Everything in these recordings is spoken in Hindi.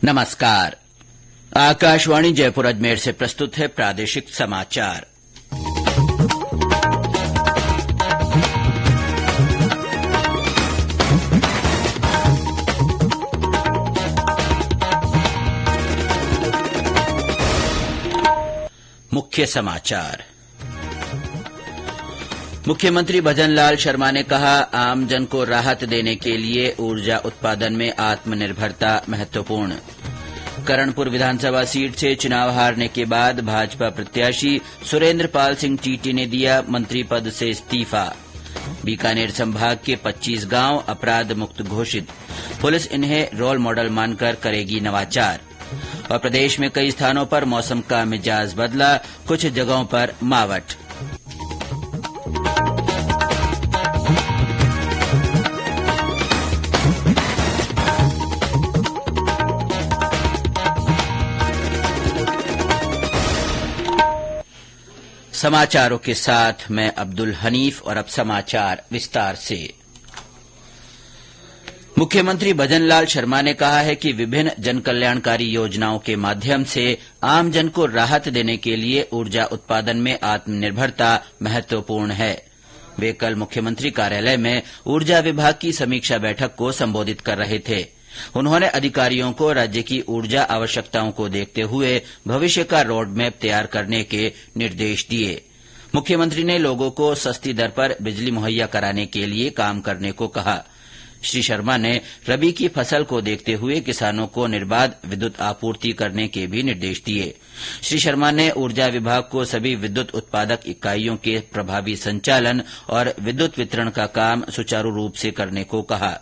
नमस्कार। आकाशवाणी जयपुर अजमेर से प्रस्तुत है प्रादेशिक समाचार। मुख्य समाचार। मुख्यमंत्री भजन लाल शर्मा ने कहा, आमजन को राहत देने के लिए ऊर्जा उत्पादन में आत्मनिर्भरता महत्वपूर्ण। करणपुर विधानसभा सीट से चुनाव हारने के बाद भाजपा प्रत्याशी सुरेन्द्र पाल सिंह चीटी ने दिया मंत्री पद से इस्तीफा। बीकानेर संभाग के 25 गांव अपराध मुक्त घोषित, पुलिस इन्हें रोल मॉडल मानकर करेगी नवाचार। और प्रदेश में कई स्थानों पर मौसम का मिजाज बदला, कुछ जगहों पर मावठ। समाचारों के साथ मैं अब्दुल हनीफ और अब समाचार विस्तार से। मुख्यमंत्री भजन लाल शर्मा ने कहा है कि विभिन्न जनकल्याणकारी योजनाओं के माध्यम से आमजन को राहत देने के लिए ऊर्जा उत्पादन में आत्मनिर्भरता महत्वपूर्ण है। वे कल मुख्यमंत्री कार्यालय में ऊर्जा विभाग की समीक्षा बैठक को संबोधित कर रहे थे। उन्होंने अधिकारियों को राज्य की ऊर्जा आवश्यकताओं को देखते हुए भविष्य का रोड मैप तैयार करने के निर्देश दिए। मुख्यमंत्री ने लोगों को सस्ती दर पर बिजली मुहैया कराने के लिए काम करने को कहा। श्री शर्मा ने रबी की फसल को देखते हुए किसानों को निर्बाध विद्युत आपूर्ति करने के भी निर्देश दिए। श्री शर्मा ने ऊर्जा विभाग को सभी विद्युत उत्पादक इकाइयों के प्रभावी संचालन और विद्युत वितरण का काम सुचारू रूप से करने को कहा।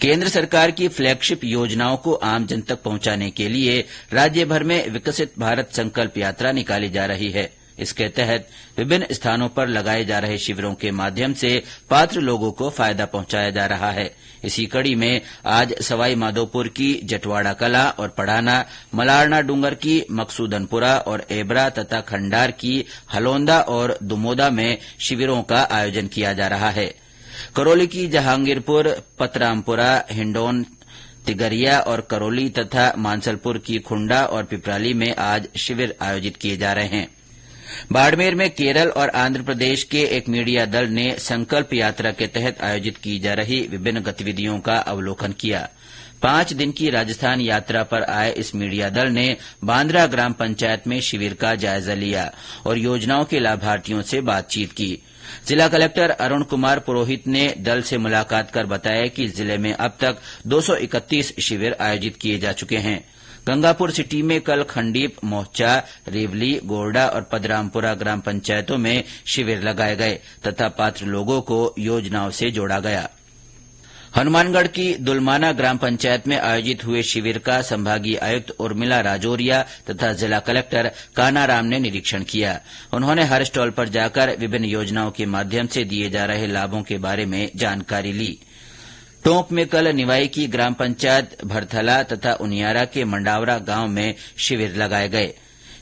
केंद्र सरकार की फ्लैगशिप योजनाओं को आम जन तक पहुंचाने के लिए राज्य भर में विकसित भारत संकल्प यात्रा निकाली जा रही है। इसके तहत विभिन्न स्थानों पर लगाए जा रहे शिविरों के माध्यम से पात्र लोगों को फायदा पहुंचाया जा रहा है। इसी कड़ी में आज सवाई माधोपुर की जटवाड़ा कला और पढ़ाना, मलारना डूंगर की मकसूदनपुरा और एबरा तथा खंडार की हलोंदा और दुमोदा में शिविरों का आयोजन किया जा रहा है। करौली की जहांगीरपुर, पतरामपुरा, हिंडौन, तिगरिया और करौली तथा मानसलपुर की खुंडा और पिपराली में आज शिविर आयोजित किए जा रहे हैं। बाड़मेर में केरल और आंध्र प्रदेश के एक मीडिया दल ने संकल्प यात्रा के तहत आयोजित की जा रही विभिन्न गतिविधियों का अवलोकन किया। 5 दिन की राजस्थान यात्रा पर आए इस मीडिया दल ने बांद्रा ग्राम पंचायत में शिविर का जायजा लिया और योजनाओं के लाभार्थियों से बातचीत की। जिला कलेक्टर अरुण कुमार पुरोहित ने दल से मुलाकात कर बताया कि जिले में अब तक 231 शिविर आयोजित किए जा चुके हैं। गंगापुर सिटी में कल खंडीप, मोहचा, रेवली, गोरडा और पदरामपुरा ग्राम पंचायतों में शिविर लगाए गए तथा पात्र लोगों को योजनाओं से जोड़ा गया। हनुमानगढ़ की दुलमाना ग्राम पंचायत में आयोजित हुए शिविर का संभागीय आयुक्त उर्मिला राजौरिया तथा जिला कलेक्टर कानाराम ने निरीक्षण किया। उन्होंने हर स्टॉल पर जाकर विभिन्न योजनाओं के माध्यम से दिए जा रहे लाभों के बारे में जानकारी ली। टोंक में कल निवाई की ग्राम पंचायत भरथला तथा उनियारा के मंडावरा गांव में शिविर लगाए गए।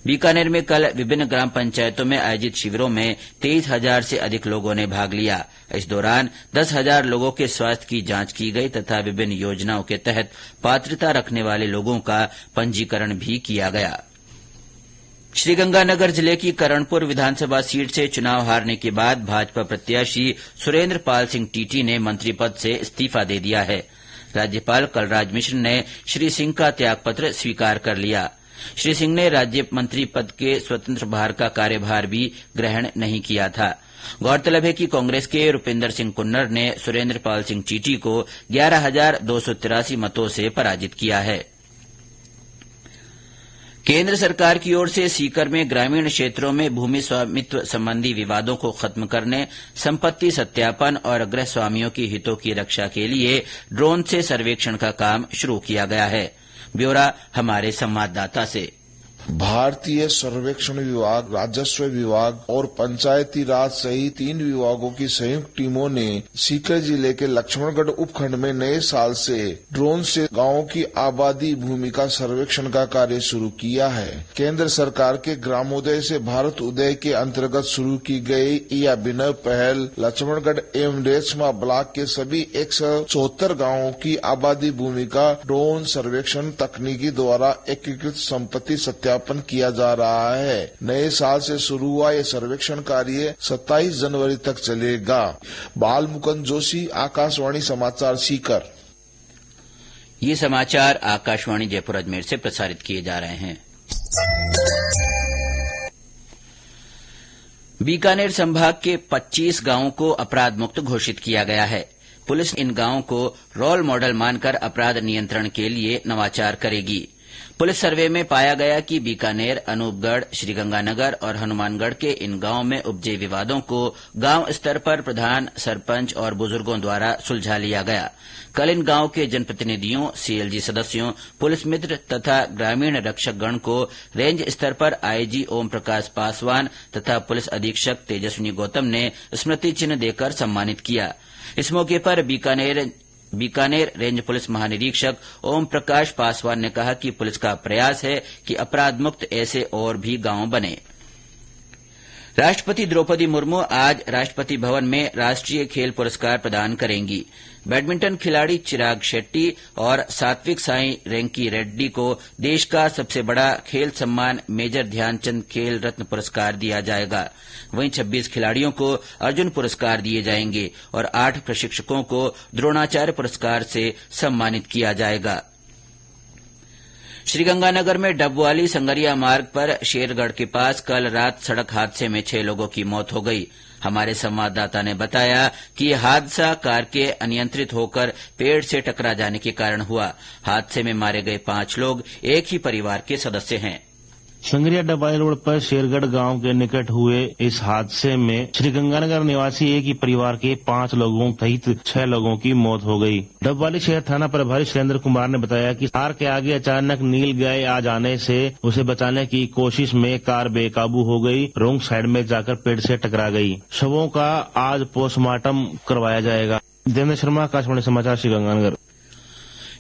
बीकानेर में कल विभिन्न ग्राम पंचायतों में आयोजित शिविरों में 23,000 से अधिक लोगों ने भाग लिया। इस दौरान 10,000 लोगों के स्वास्थ्य की जांच की गई तथा विभिन्न योजनाओं के तहत पात्रता रखने वाले लोगों का पंजीकरण भी किया गया। श्रीगंगानगर जिले की करणपुर विधानसभा सीट से चुनाव हारने के बाद भाजपा प्रत्याशी सुरेन्द्र पाल सिंह टीटी ने मंत्री पद से इस्तीफा दे दिया है। राज्यपाल कलराज मिश्र ने श्री सिंह का त्यागपत्र स्वीकार कर लिया। श्री सिंह ने राज्य मंत्री पद के स्वतंत्र भार का कार्यभार भी ग्रहण नहीं किया था। गौरतलब है कि कांग्रेस के रूपिंदर सिंह कुन्नर ने सुरेन्द्र पाल सिंह चीटी को 11,283 मतों से पराजित किया है। केंद्र सरकार की ओर से सीकर में ग्रामीण क्षेत्रों में भूमि स्वामित्व संबंधी विवादों को खत्म करने, संपत्ति सत्यापन और गृह स्वामियों के हितों की रक्षा के लिए ड्रोन से सर्वेक्षण का काम शुरू किया गया है। ब्यौरा हमारे संवाददाता से। भारतीय सर्वेक्षण विभाग, राजस्व विभाग और पंचायती राज सहित 3 विभागों की संयुक्त टीमों ने सीकर जिले के लक्ष्मणगढ़ उपखंड में नए साल से ड्रोन से गांवों की आबादी भूमि का सर्वेक्षण का कार्य शुरू किया है। केंद्र सरकार के ग्रामोदय से भारत उदय के अंतर्गत शुरू की गई यह अभिनव पहल लक्ष्मणगढ़ एवं रेशमा ब्लॉक के सभी 174 गाँवों की आबादी भूमि का ड्रोन सर्वेक्षण तकनीकी द्वारा एकीकृत संपत्ति सत्यापन किया जा रहा है। नए साल से शुरू हुआ यह सर्वेक्षण कार्य 27 जनवरी तक चलेगा। बाल मुकुंद जोशी, आकाशवाणी समाचार सीकर। ये समाचार आकाशवाणी जयपुर अजमेर से प्रसारित किए जा रहे हैं। बीकानेर संभाग के 25 गांवों को अपराध मुक्त घोषित किया गया है। पुलिस इन गांवों को रोल मॉडल मानकर अपराध नियंत्रण के लिए नवाचार करेगी। पुलिस सर्वे में पाया गया कि बीकानेर, अनूपगढ़, श्रीगंगानगर और हनुमानगढ़ के इन गांवों में उपजे विवादों को गांव स्तर पर प्रधान, सरपंच और बुजुर्गों द्वारा सुलझा लिया गया। कल इन गांवों के जनप्रतिनिधियों, सीएलजी सदस्यों, पुलिस मित्र तथा ग्रामीण रक्षक गण को रेंज स्तर पर आईजी ओम प्रकाश पासवान तथा पुलिस अधीक्षक तेजस्विनी गौतम ने स्मृति चिन्ह देकर सम्मानित किया। इस मौके पर बीकानेर रेंज पुलिस महानिरीक्षक ओम प्रकाश पासवान ने कहा कि पुलिस का प्रयास है कि अपराध मुक्त ऐसे और भी गांव बने। राष्ट्रपति द्रौपदी मुर्मू आज राष्ट्रपति भवन में राष्ट्रीय खेल पुरस्कार प्रदान करेंगी। बैडमिंटन खिलाड़ी चिराग शेट्टी और सात्विक साई रेंकी रेड्डी को देश का सबसे बड़ा खेल सम्मान मेजर ध्यानचंद खेल रत्न पुरस्कार दिया जाएगा। वहीं 26 खिलाड़ियों को अर्जुन पुरस्कार दिए जाएंगे और 8 प्रशिक्षकों को द्रोणाचार्य पुरस्कार से सम्मानित किया जाएगा। श्रीगंगानगर में डबवाली संगरिया मार्ग पर शेरगढ़ के पास कल रात सड़क हादसे में 6 लोगों की मौत हो गई। हमारे संवाददाता ने बताया कि यह हादसा कार के अनियंत्रित होकर पेड़ से टकरा जाने के कारण हुआ। हादसे में मारे गए 5 लोग एक ही परिवार के सदस्य हैं। संगरिया डबवाली रोड पर शेरगढ़ गांव के निकट हुए इस हादसे में श्रीगंगानगर निवासी एक ही परिवार के 5 लोगों सहित 6 लोगों की मौत हो गई। डबवाली शहर थाना प्रभारी सुरेंद्र कुमार ने बताया कि कार के आगे अचानक नील गाय आ जाने से उसे बचाने की कोशिश में कार बेकाबू हो गई, रोंग साइड में जाकर पेड़ से टकरा गई। शवों का आज पोस्टमार्टम करवाया जाएगा। देवेंद्र शर्मा, आकाशवाणी समाचार, श्रीगंगानगर।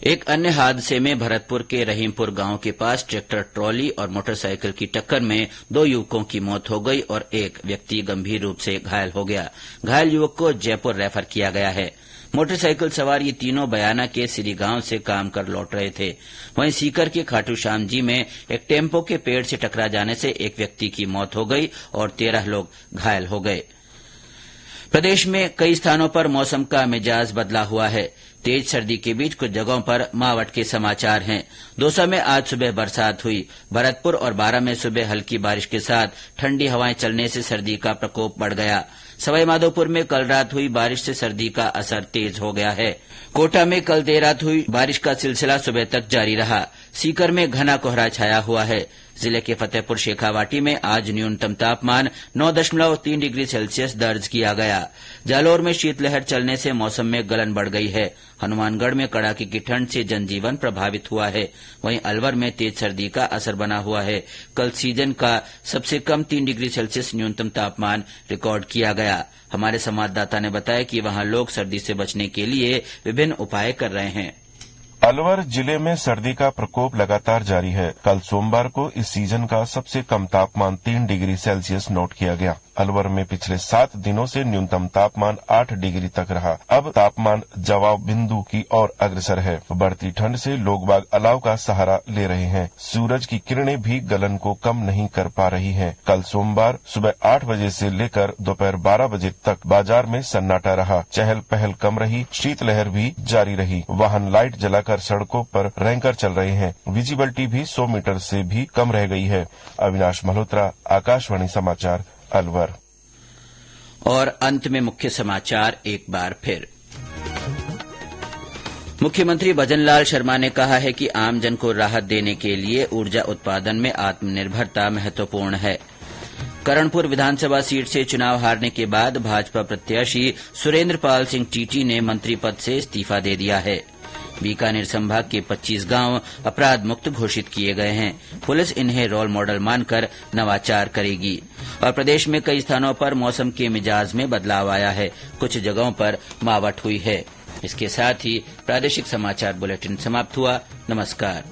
एक अन्य हादसे में भरतपुर के रहीमपुर गांव के पास ट्रैक्टर ट्रॉली और मोटरसाइकिल की टक्कर में 2 युवकों की मौत हो गई और एक व्यक्ति गंभीर रूप से घायल हो गया। घायल युवक को जयपुर रेफर किया गया है। मोटरसाइकिल सवार ये तीनों बयाना के सिरी गांव से काम कर लौट रहे थे। वहीं सीकर के खाटू श्याम जी में एक टेम्पो के पेड़ से टकरा जाने से एक व्यक्ति की मौत हो गई और 13 लोग घायल हो गए। प्रदेश में कई स्थानों पर मौसम का मिजाज बदला हुआ है। तेज सर्दी के बीच कुछ जगहों पर मावठ के समाचार हैं। दौसा में आज सुबह बरसात हुई। भरतपुर और बारां में सुबह हल्की बारिश के साथ ठंडी हवाएं चलने से सर्दी का प्रकोप बढ़ गया। सवाईमाधोपुर में कल रात हुई बारिश से सर्दी का असर तेज हो गया है। कोटा में कल देर रात हुई बारिश का सिलसिला सुबह तक जारी रहा। सीकर में घना कोहरा छाया हुआ है। जिले के फतेहपुर शेखावाटी में आज न्यूनतम तापमान 9.3 डिग्री सेल्सियस दर्ज किया गया। जालौर में शीतलहर चलने से मौसम में गलन बढ़ गई है। हनुमानगढ़ में कड़ाके की ठंड से जनजीवन प्रभावित हुआ है। वहीं अलवर में तेज सर्दी का असर बना हुआ है। कल सीजन का सबसे कम 3 डिग्री सेल्सियस न्यूनतम तापमान रिकॉर्ड किया गया। हमारे संवाददाता ने बताया कि वहां लोग सर्दी से बचने के लिए विभिन्न उपाय कर रहे हैं। अलवर जिले में सर्दी का प्रकोप लगातार जारी है। कल सोमवार को इस सीजन का सबसे कम तापमान 3 डिग्री सेल्सियस नोट किया गया। अलवर में पिछले 7 दिनों से न्यूनतम तापमान 8 डिग्री तक रहा। अब तापमान जवाब बिंदु की ओर अग्रसर है। बढ़ती ठंड से लोग बाग अलाव का सहारा ले रहे हैं। सूरज की किरणें भी गलन को कम नहीं कर पा रही हैं। कल सोमवार सुबह 8 बजे से लेकर दोपहर 12 बजे तक बाजार में सन्नाटा रहा। चहल पहल कम रही। शीतलहर भी जारी रही। वाहन लाइट जलाकर सड़कों पर रैंकर चल रहे हैं। विजिबिलिटी भी 100 मीटर से भी कम रह गई है। अविनाश मल्होत्रा, आकाशवाणी समाचार, अलवर। और अंत में मुख्य समाचार एक बार फिर। मुख्यमंत्री भजनलाल शर्मा ने कहा है कि आमजन को राहत देने के लिए ऊर्जा उत्पादन में आत्मनिर्भरता महत्वपूर्ण है। करणपुर विधानसभा सीट से चुनाव हारने के बाद भाजपा प्रत्याशी सुरेंद्र पाल सिंह टीटी ने मंत्री पद से इस्तीफा दे दिया है। बीकानेर संभाग के 25 गांव अपराध मुक्त घोषित किए गए हैं। पुलिस इन्हें रोल मॉडल मानकर नवाचार करेगी। और प्रदेश में कई स्थानों पर मौसम के मिजाज में बदलाव आया है। कुछ जगहों पर मावठ हुई है। इसके साथ ही प्रादेशिक समाचार बुलेटिन समाप्त हुआ। नमस्कार।